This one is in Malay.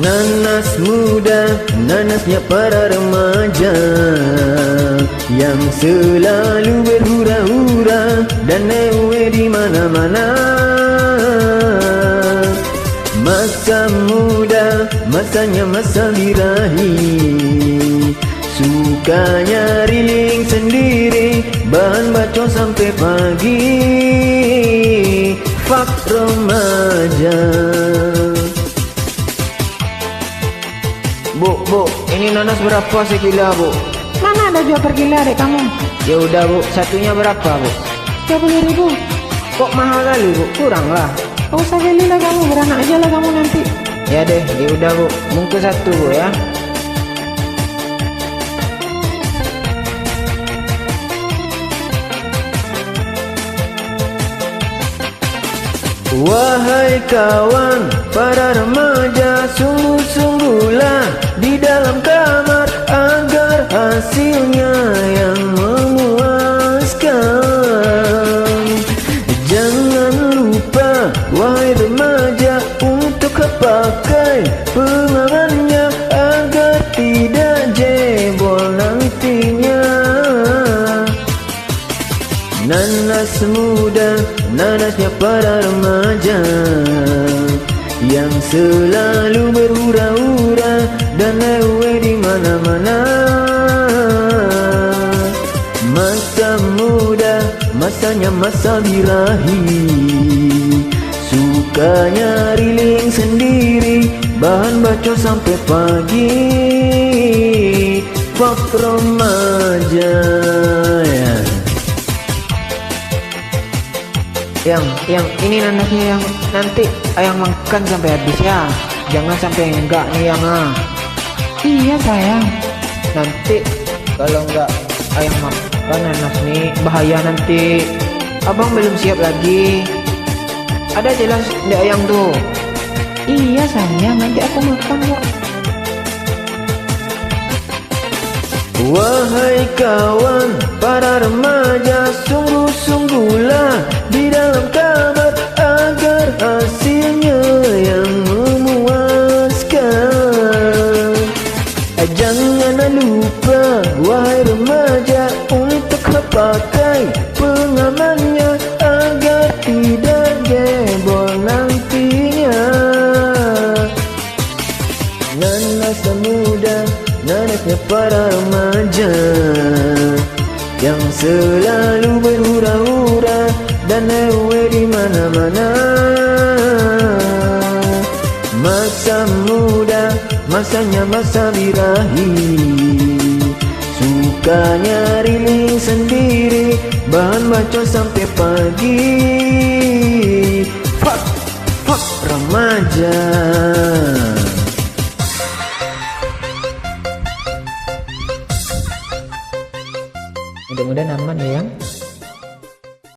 Nanas muda, nanasnya para remaja yang selalu berhura-hura dan ewe di mana-mana. Masa muda, masanya masa birahi, sukanya riling sendiri, bahan bacot sampai pagi. Fak remaja. Bu, ini nanas berapa sekilo, Bu? Mana ada jual per kilo dek kamu? Ya udah, Bu, satunya berapa, Bu? 30.000. Kok mahal kali, Bu? Kurang lah. Gak usah beli lah kamu, beranak aja lah kamu nanti. Ya deh, ya udah, Bu. Bungkus satu, Bu, ya. Wahai kawan, para remaja, sungguh-sungguhlah di dalam kamar agar hasilnya yang memuaskan. Jangan lupa, wahai remaja, untuk pakai pengamannya agar tidak jebol nantinya. Nanas muda, nanasnya para remaja yang selalu berhura-hura dan ewe di mana-mana. Masa muda, masanya masa birahi, sukanya riling sendiri, bahan bacot sampai pagi. Fak remaja, ya. Yang ini nanasnya yang nanti ayang makan sampai habis ya. Jangan sampai enggak nih yang Iya sayang. nanti kalau enggak ayang makan nanas nih bahaya nanti. Abang belum siap lagi. Ada jelas ndak ayang tuh. Iya sayang, nanti aku makan kok. Wahai kawan, para remaja, sungguh-sungguhlah di dalam kamar agar hasilnya yang memuaskan. Jangan lupa, wahai remaja, untuk pakai pengamannya agar tidak jebol nantinya. Nanas muda, nanasnya para remaja yang selalu berhura-hura dan ewe di mana-mana. Masa muda, masanya masa birahi, sukanya riling sendiri, bahan bacot sampai pagi. Fak remaja.